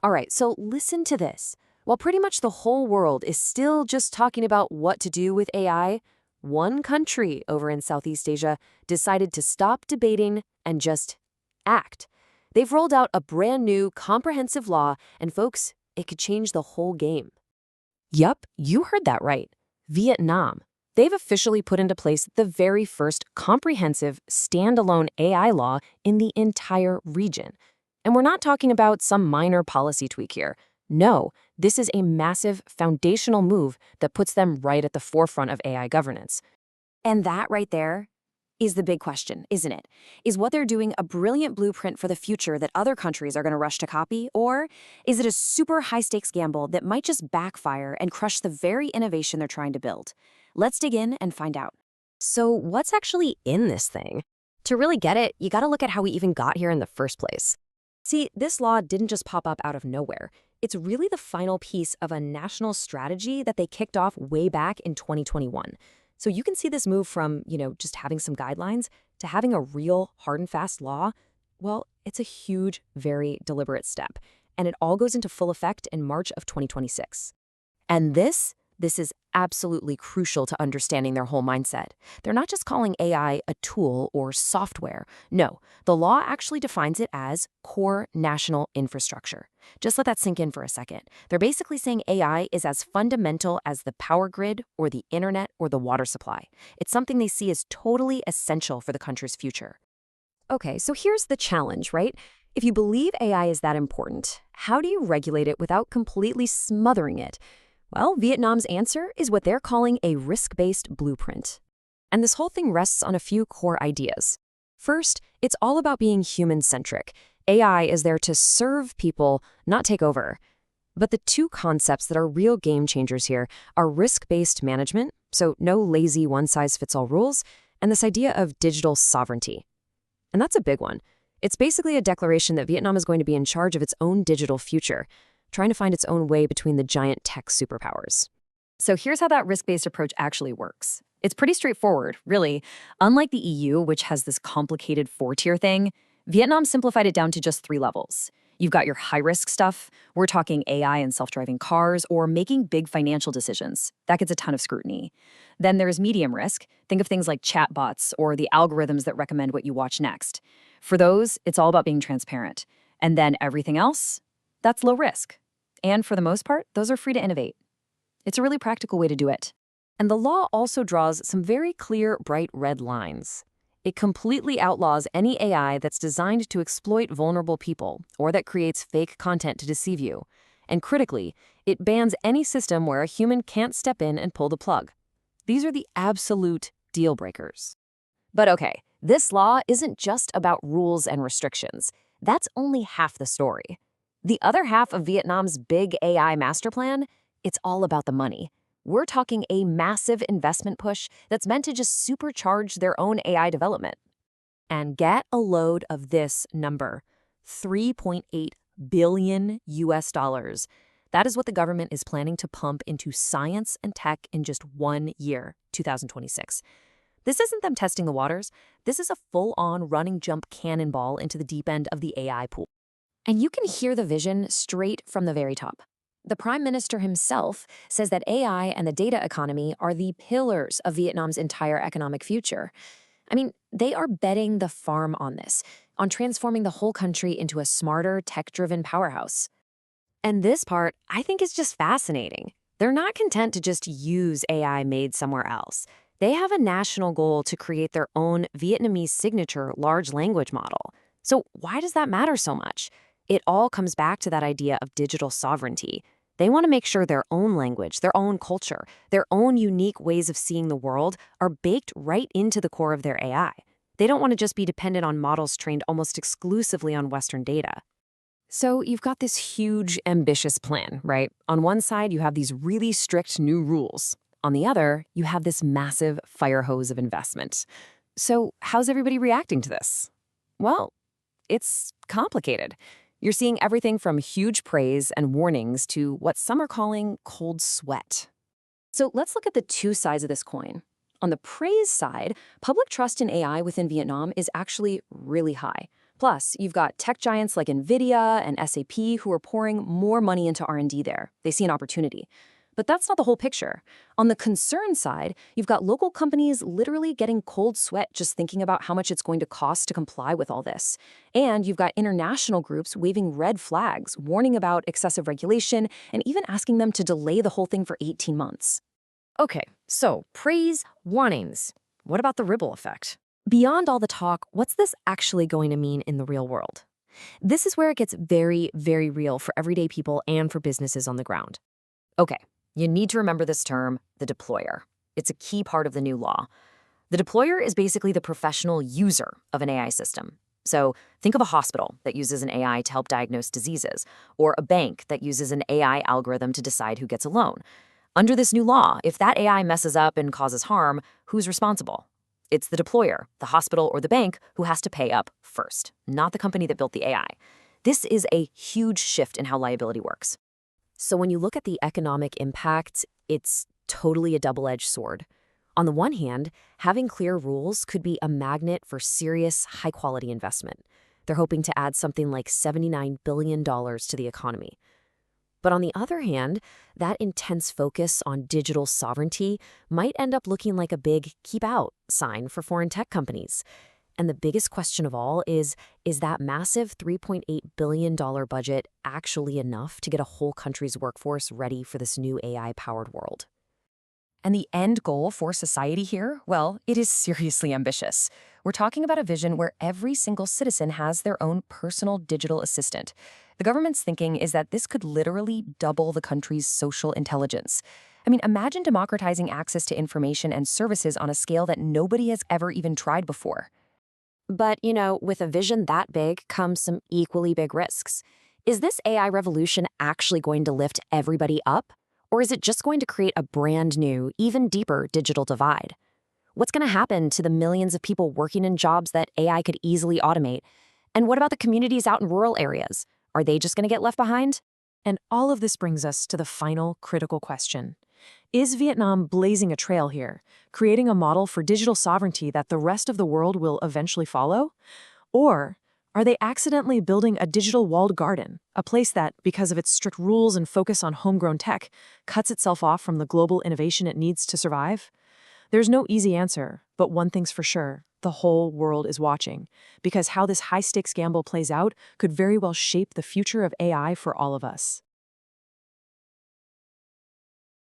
All right, so listen to this. While pretty much the whole world is still just talking about what to do with AI, one country over in Southeast Asia decided to stop debating and just act. They've rolled out a brand new comprehensive law, and folks, it could change the whole game. Yup, you heard that right. Vietnam. They've officially put into place the very first comprehensive, standalone AI law in the entire region. And we're not talking about some minor policy tweak here. No, this is a massive, foundational move that puts them right at the forefront of AI governance. And that right there is the big question, isn't it? Is what they're doing a brilliant blueprint for the future that other countries are going to rush to copy? Or is it a super high-stakes gamble that might just backfire and crush the very innovation they're trying to build? Let's dig in and find out. So what's actually in this thing? To really get it, you got to look at how we even got here in the first place. See, this law didn't just pop up out of nowhere. It's really the final piece of a national strategy that they kicked off way back in 2021. So you can see this move from, just having some guidelines to having a real hard and fast law. Well, it's a huge, very deliberate step. And it all goes into full effect in March of 2026. And this is absolutely crucial to understanding their whole mindset. They're not just calling AI a tool or software. No, the law actually defines it as core national infrastructure. Just let that sink in for a second. They're basically saying AI is as fundamental as the power grid or the internet or the water supply. It's something they see as totally essential for the country's future. Okay, so here's the challenge, right? If you believe AI is that important, how do you regulate it without completely smothering it? Well, Vietnam's answer is what they're calling a risk-based blueprint. And this whole thing rests on a few core ideas. First, it's all about being human-centric. AI is there to serve people, not take over. But the two concepts that are real game changers here are risk-based management, so no lazy one-size-fits-all rules, and this idea of digital sovereignty. And that's a big one. It's basically a declaration that Vietnam is going to be in charge of its own digital future, trying to find its own way between the giant tech superpowers. So here's how that risk-based approach actually works. It's pretty straightforward, really. Unlike the EU, which has this complicated four-tier thing, Vietnam simplified it down to just 3 levels. You've got your high-risk stuff. We're talking AI and self-driving cars or making big financial decisions. That gets a ton of scrutiny. Then there's medium risk. Think of things like chatbots or the algorithms that recommend what you watch next. For those, it's all about being transparent. And then everything else? That's low risk. And for the most part, those are free to innovate. It's a really practical way to do it. And the law also draws some very clear, bright red lines. It completely outlaws any AI that's designed to exploit vulnerable people or that creates fake content to deceive you. And critically, it bans any system where a human can't step in and pull the plug. These are the absolute deal breakers. But okay, this law isn't just about rules and restrictions. That's only half the story. The other half of Vietnam's big AI master plan, it's all about the money. We're talking a massive investment push that's meant to just supercharge their own AI development. And get a load of this number, $3.8 billion US. That is what the government is planning to pump into science and tech in just 1 year, 2026. This isn't them testing the waters. This is a full-on running jump cannonball into the deep end of the AI pool. And you can hear the vision straight from the very top. The Prime Minister himself says that AI and the data economy are the pillars of Vietnam's entire economic future. I mean, they are betting the farm on this, on transforming the whole country into a smarter, tech-driven powerhouse. And this part, I think, is just fascinating. They're not content to just use AI made somewhere else. They have a national goal to create their own Vietnamese signature large language model. So why does that matter so much? It all comes back to that idea of digital sovereignty. They want to make sure their own language, their own culture, their own unique ways of seeing the world are baked right into the core of their AI. They don't want to just be dependent on models trained almost exclusively on Western data. So you've got this huge, ambitious plan, right? On one side, you have these really strict new rules. On the other, you have this massive fire hose of investment. So how's everybody reacting to this? Well, it's complicated. You're seeing everything from huge praise and warnings to what some are calling cold sweat. So let's look at the two sides of this coin. On the praise side, public trust in AI within Vietnam is actually really high. Plus, you've got tech giants like NVIDIA and SAP who are pouring more money into R&D there. They see an opportunity. But that's not the whole picture. On the concern side, you've got local companies literally getting cold sweat just thinking about how much it's going to cost to comply with all this. And you've got international groups waving red flags, warning about excessive regulation, and even asking them to delay the whole thing for 18 months. Okay, so praise, warnings. What about the ripple effect? Beyond all the talk, what's this actually going to mean in the real world? This is where it gets very, very real for everyday people and for businesses on the ground. Okay, you need to remember this term, the deployer. It's a key part of the new law. The deployer is basically the professional user of an AI system. So think of a hospital that uses an AI to help diagnose diseases, or a bank that uses an AI algorithm to decide who gets a loan. Under this new law, if that AI messes up and causes harm, who's responsible? It's the deployer, the hospital or the bank, who has to pay up first, not the company that built the AI. This is a huge shift in how liability works. So when you look at the economic impact, it's totally a double-edged sword. On the one hand, having clear rules could be a magnet for serious, high-quality investment. They're hoping to add something like $79 billion to the economy. But on the other hand, that intense focus on digital sovereignty might end up looking like a big keep out sign for foreign tech companies. And the biggest question of all is that massive $3.8 billion budget actually enough to get a whole country's workforce ready for this new AI-powered world? And the end goal for society here, well, it is seriously ambitious. We're talking about a vision where every single citizen has their own personal digital assistant. The government's thinking is that this could literally double the country's social intelligence. I mean, imagine democratizing access to information and services on a scale that nobody has ever even tried before. But, with a vision that big comes some equally big risks. Is this AI revolution actually going to lift everybody up? Or is it just going to create a brand new, even deeper digital divide? What's going to happen to the millions of people working in jobs that AI could easily automate? And what about the communities out in rural areas? Are they just going to get left behind? And all of this brings us to the final critical question. Is Vietnam blazing a trail here, creating a model for digital sovereignty that the rest of the world will eventually follow? Or are they accidentally building a digital walled garden, a place that, because of its strict rules and focus on homegrown tech, cuts itself off from the global innovation it needs to survive? There's no easy answer, but one thing's for sure. The whole world is watching, because how this high-stakes gamble plays out could very well shape the future of AI for all of us.